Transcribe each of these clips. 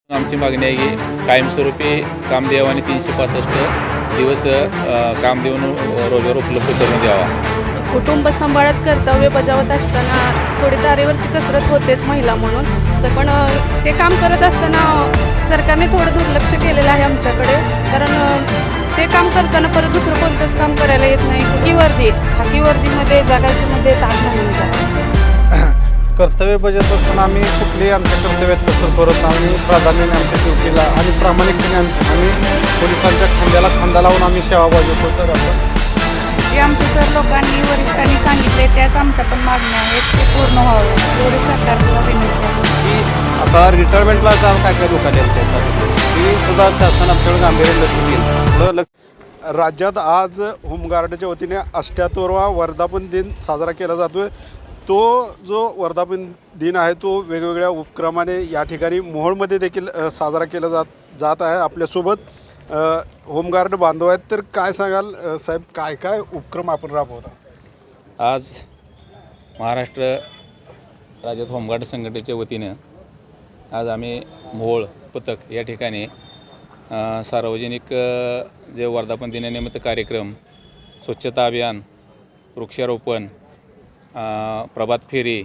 आमची मागणी आहे की कायमस्वरूपी काम द्यावं आणि 365 दिवस काम देऊन रोजगार उपलब्ध करून द्यावा. कुटुंब सांभाळत कर्तव्य बजावत असताना थोडी तारेवरची कसरत होतेच महिला म्हणून. तर पण ते काम करत असताना सरकारने थोडं दुर्लक्ष केलेलं आहे आमच्याकडे. कारण ते काम करताना परत दुसरं कोणतंच काम करायला येत नाही. खाकी वर्दीमध्ये जगायचं मध्ये ताट म्हणून जातं. कर्तव्य बजावत असताना आम्ही कुठलेही आमच्या कर्तव्यात कसर करत आम्ही प्राधान्याने आमच्या ड्युटीला आणि प्रामाणिकपणे आम्ही पोलिसांच्या खांद्याला खांदा लावून आम्ही सेवा बजावतो. तर जे आमचे सर लोकांनी वरिष्ठांनी सांगितले त्याच आमच्या पण मागण्या आहेत, ते पूर्ण व्हावं एवढे सरकारला विनंती आहे. की आता रिटायरमेंटला जाऊन काय काय लोकांनी ती सुद्धा शासन आमच्याकडे गांभीर्याने लक्ष देईल. राज्यात आज होमगार्डच्या वतीने 78वा वर्धापन दिन साजरा केला जातो आहे. तो जो वर्धापन दिन आहे तो वेगवेगळ्या उपक्रमाने या ठिकाणी मोहोळमध्ये देखील साजरा केला जात आहे. आपल्यासोबत होमगार्ड बांधव आहेत. तर काय सांगाल साहेब, काय काय उपक्रम आपण राबवता? आज महाराष्ट्र राज्यात होमगार्ड संघटनेच्या वतीनं आज आम्ही मोहोळ पथक या ठिकाणी सार्वजनिक जे वर्धापन दिनानिमित्त कार्यक्रम, स्वच्छता अभियान, वृक्षारोपण, प्रभात फेरी,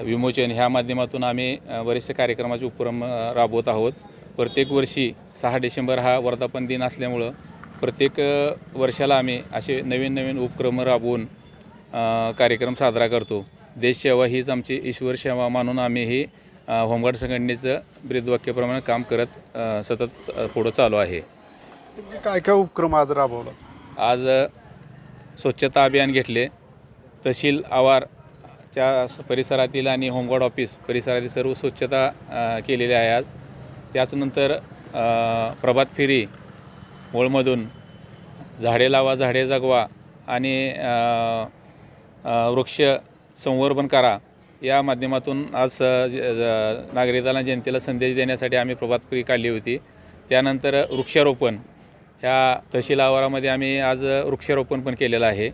विमोचन ह्या माध्यमातून आम्ही बरेचसे कार्यक्रमाचे उपक्रम राबवत आहोत. प्रत्येक वर्षी 6 डिसेंबर हा वर्धापन दिन असल्यामुळं प्रत्येक वर्षाला आम्ही असे नवीन नवीन उपक्रम राबवून कार्यक्रम साजरा करतो. देशसेवा हीच आमची ईश्वर सेवा मानून आम्ही ही होमगार्ड संघटनेचं ब्रीदवाक्याप्रमाणे काम करत सतत पुढं चालू आहे. काय काय उपक्रम आज राबवला? आज स्वच्छता अभियान घेतले. तहसील आवारच्या परिसरातील आणि होमगार्ड ऑफिस परिसरातील सर्व स्वच्छता केलेली आहे. आज त्याचनंतर प्रभात फेरी मोळमधून झाडे लावा झाडे जगवा आणि वृक्ष संवर्धन करा या माध्यमातून आज नागरिकांना जनतेला संदेश देण्यासाठी आम्ही प्रभात फेरी काढली होती. त्यानंतर वृक्षारोपण ह्या तहसील आवारामध्ये आम्ही आज वृक्षारोपण पण केलेलं आहे.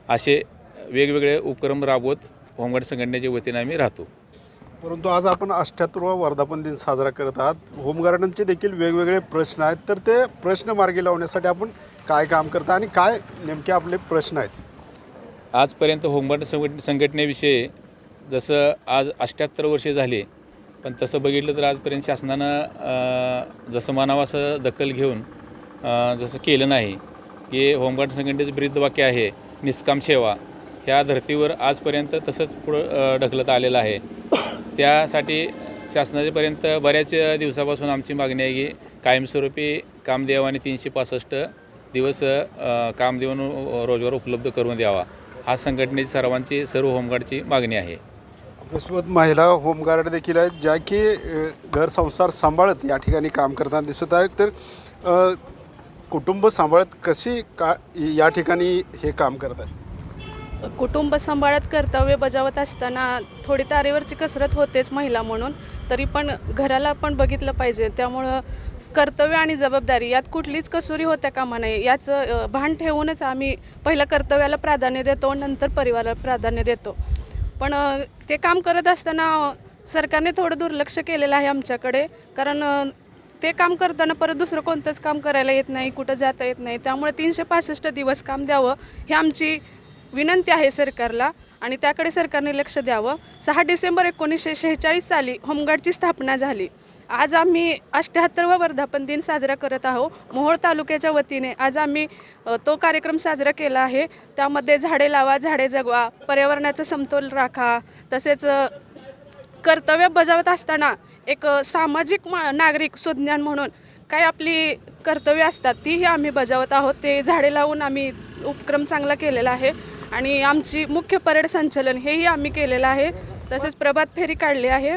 असे वेगवेगळे उपक्रम राबवत होमगार्ड संघटनेच्या वतीने आम्ही राहतो. परंतु आज आपण 78वा वर्धापन दिन साजरा करत आहात. होमगार्डांचे देखील वेगवेगळे प्रश्न आहेत. तर ते प्रश्न मार्गी लावण्यासाठी आपण काय काम करता आणि काय नेमके आपले प्रश्न आहेत? आजपर्यंत होमगार्ड संघटनेविषयी जसं आज 78 वर्षे झाली, पण तसं बघितलं तर आजपर्यंत शासनानं जसं म्हणावं असं दखल घेऊन जसं केलं नाही. की होमगार्ड संघटनेचं ब्रीदवाक्य आहे निष्काम सेवा. ह्या धर्तीवर आजपर्यंत तसंच पुढं ढकलत आलेलं आहे. त्यासाठी शासनाच्यापर्यंत बऱ्याच दिवसापासून आमची मागणी आहे की कायमस्वरूपी काम द्यावं आणि 365 दिवस काम देऊन रोजगार उपलब्ध करून द्यावा. हा संघटनेची सर्वांची सर्व होमगार्डची मागणी आहे. आपल्यासोबत महिला होमगार्ड देखील आहेत ज्या की घर संसार सांभाळत या ठिकाणी काम करताना दिसत आहेत. तर कुटुंब सांभाळत कशी या ठिकाणी हे काम करत आहे? कुटुंब सांभाळत कर्तव्य बजावत असताना थोडी तारेवरची कसरत होतेच महिला म्हणून. तरी पण घराला पण बघितलं पाहिजे. त्यामुळं कर्तव्य आणि जबाबदारी यात कुठलीच कसुरी होत्या कामा नये याचं भान ठेवूनच आम्ही पहिलं कर्तव्याला प्राधान्य देतो, नंतर परिवाराला प्राधान्य देतो. पण ते काम करत असताना सरकारने थोडं दुर्लक्ष केलेलं आहे आमच्याकडे. कारण ते काम करताना परत दुसरं कोणतंच काम करायला येत नाही, कुठं जाता येत नाही. त्यामुळे 365 दिवस काम द्यावं ही आमची विनंती आहे सरकारला आणि त्याकडे सरकारने लक्ष द्यावं. 6 डिसेंबर 1946 साली होमगार्डची स्थापना झाली. आज आम्ही 78वा वर्धापन दिन साजरा करत आहोत. मोहोळ तालुक्याच्या वतीने आज आम्ही तो कार्यक्रम साजरा केला आहे. त्यामध्ये झाडे लावा झाडे जगवा, पर्यावरणाचा समतोल राखा, तसेच कर्तव्य बजावत असताना एक सामाजिक नागरिक सुज्ञान म्हणून काय आपली कर्तव्य असतात तीही आम्ही बजावत आहोत. ते झाडे लावून आम्ही उपक्रम चांगला केलेला आहे आणि आमची मुख्य परेड संचलन हेही आम्ही केलेलं आहे. तसेच प्रभात फेरी काढली आहे.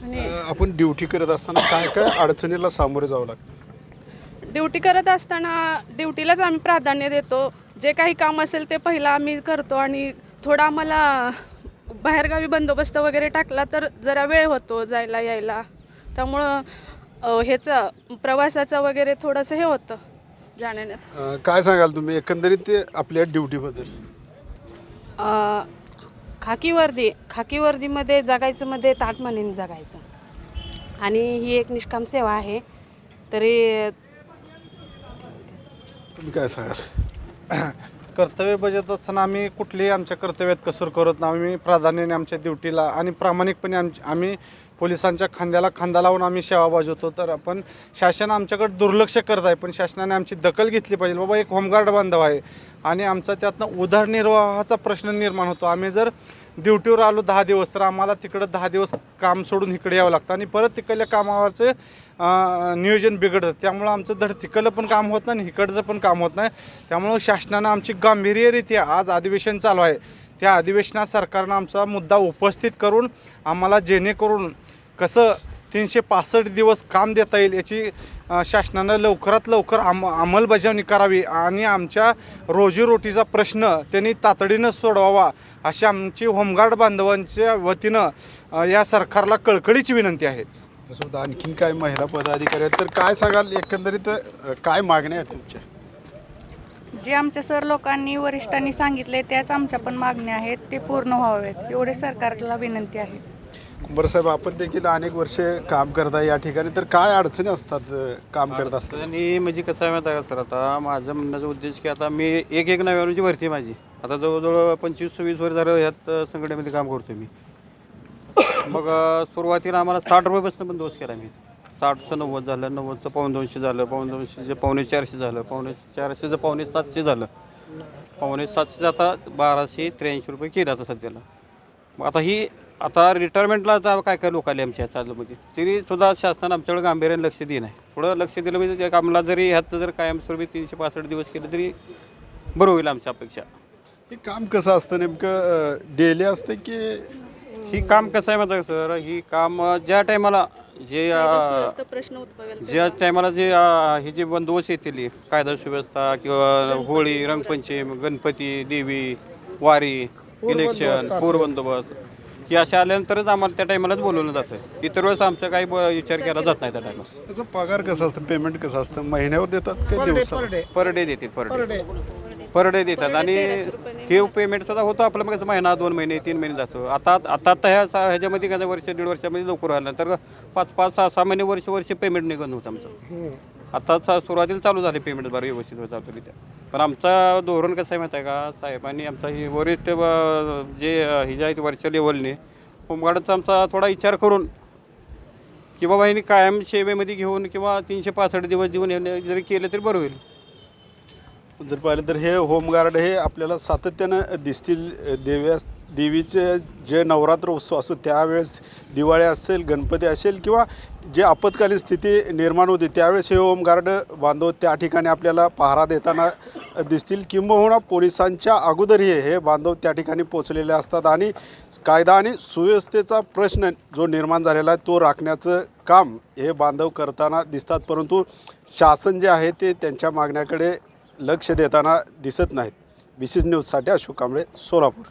आणि आपण ड्युटी करत असताना काय काय अडचणीला सामोरे जावं लागतं? ड्युटी करत असताना ड्युटीलाच आम्ही प्राधान्य देतो. जे काही काम असेल ते पहिलं आम्ही करतो आणि थोडा आम्हाला बाहेरगावी बंदोबस्त वगैरे टाकला तर जरा वेळ होतो जायला यायला. त्यामुळं ह्याचं प्रवासाचं वगैरे थोडंसं हे होतं जाण्यात. काय सांगाल तुम्ही एकंदरीत आपल्या ड्युटीबद्दल? खाकी वर्दीमध्ये जगायचं मध्ये ताट म्हणीने जगायचं. आणि ही एक निष्काम सेवा आहे. तरी तुम्ही काय सांगाल? कर्तव्य बजावत असताना आम्ही कुठलीही आमच्या कर्तव्यात कसर करत नाही. आम्ही प्राधान्याने आमच्या ड्युटीला आणि प्रामाणिकपणे आम्ही पोलिसांच्या खांद्याला खांदा लावून आम्ही सेवा बजावतो. तर आपण शासन आमच्याकडे दुर्लक्ष करत आहे, पण शासनाने आमची दखल घेतली पाहिजे. बाबा एक होमगार्ड बांधव आहे आणि आमचा त्यातनं उदरनिर्वाहाचा प्रश्न निर्माण होतो. आम्ही जर ड्युटीवर आलो 10 दिवस तर आम्हाला तिकडं 10 दिवस काम सोडून इकडे यावं लागतं आणि परत तिकडल्या कामावरचं नियोजन बिघडतं. त्यामुळं आमचं धड तिकडलं पण काम होत नाही आणि इकडचं पण काम होत नाही. त्यामुळं शासनानं आमची गांभीर्यरीत्या आज अधिवेशन चालू आहे, त्या अधिवेशनात सरकारनं आमचा मुद्दा उपस्थित करून आम्हाला जेणेकरून कसं 365 दिवस काम देता येईल याची शासनानं लवकरात लवकर अंमलबजावणी करावी आणि आमच्या रोजीरोटीचा प्रश्न त्यांनी तातडीनं सोडवावा अशी आमची होमगार्ड बांधवांच्या वतीनं या सरकारला कळकळीची विनंती आहे. तसं आणखीन काय महिला पदाधिकारी आहेत, तर काय सांगाल एकंदरीत काय मागण्या आहेत तुमच्या? जे आमच्या सर लोकांनी वरिष्ठांनी सांगितले त्याच आमच्या पण मागण्या आहेत, ते पूर्ण व्हावेत एवढे सरकारला विनंती आहे. कुंभारसाहेब, आपण देखील अनेक वर्षे काम करता या ठिकाणी, तर काय अडचणी असतात काम करत असताना? आणि म्हणजे कसं आहे माहिती आहे का सर, आता माझं म्हणण्याचा उद्देश की आता मी एक नव्याची भरती आहे माझी. आता जवळजवळ 25-26 वर्ष झालं ह्यात संघटनेमध्ये काम करतो मी. मग सुरुवातीला आम्हाला 60 रुपयापासून पण दोष केला मी. 60चं 90 झालं, 90चं 250 झालं, 250चं 450 झालं, 450चं 750 झालं, 750 आता 1283 रुपये केलं आता सध्याला. मग आता रिटायरमेंटला काय काय लोक आले आमच्या चालूमध्ये, तरीसुद्धा शासनानं आमच्याकडे गांभीर्याने लक्ष दिलं नाही. थोडं लक्ष दिलं म्हणजे त्या कामाला जरी ह्याचं जर कायमस्वरूपी 365 दिवस केलं तरी बरं होईल आमच्या अपेक्षा. हे काम कसं असतं नेमकं, डेली असतं की? ही काम कसं आहे माझं सर, ही काम ज्या टायमाला प्रश्न उद्भवेल ज्या टायमाला हे जे बंदोबस्त येतील, कायदा सुव्यवस्था किंवा होळी, रंगपंचमी, गणपती, देवी, वारी, इलेक्शन, पूर बंदोबस्त ही अशा आल्यानंतरच आम्हाला त्या टायमालाच बोलवलं जातं. इतर वेळेस आमचा काही विचार केला जात नाही त्या टायमाला. त्याचा पगार कसा असतं, पेमेंट कसं असतं, महिन्यावर देतात का दिवसावर? पर डे देतात, पर डे देतात. आणि ठेव पेमेंट सुद्धा होतं आपलं. मग महिना 2 महिने 3 महिने जातो. आता ह्याच्यामध्ये काय वर्ष 1.5 वर्षामध्ये लवकर आलं तर 5-5, 6-6 महिने वर्ष पेमेंट निघून होतं आमचं. आता सुरुवातीला चालू झाले पेमेंट बरं व्यवस्थित चालू. पण आमचा धोरण कसं आहे माहिती आहे का साहेबांनी, आमचा ही वरिष्ठ जे ही जे आहेत वरच्या लेवलने होमगार्डचा आमचा थोडा विचार करून की बाबा ह्यांनी कायम सेवेमध्ये घेऊन किंवा 365 दिवस देऊन जरी केलं तरी बरं होईल. जर पाहिलं तर हे होमगार्ड हे आपल्याला सातत्यानं दिसतील. देवीचे जे नवरात्र उत्सव असतो त्यावेळेस, दिवाळी असेल, गणपती असेल किंवा जे आपत्कालीन स्थिती निर्माण होते त्यावेळेस हे होमगार्ड बांधव त्या ठिकाणी आपल्याला पहारा देताना दिसतील. किंबहुना पोलिसांच्या अगोदरही हे बांधव त्या ठिकाणी पोचलेले असतात आणि कायदा आणि सुव्यवस्थेचा प्रश्न जो निर्माण झालेला आहे तो राखण्याचं काम हे बांधव करताना दिसतात. परंतु शासन जे आहे ते त्यांच्या मागण्याकडे लक्ष देताना दिसत नाहीत. BCS न्यूजसाठी अशोक कांबळे, सोलापूर.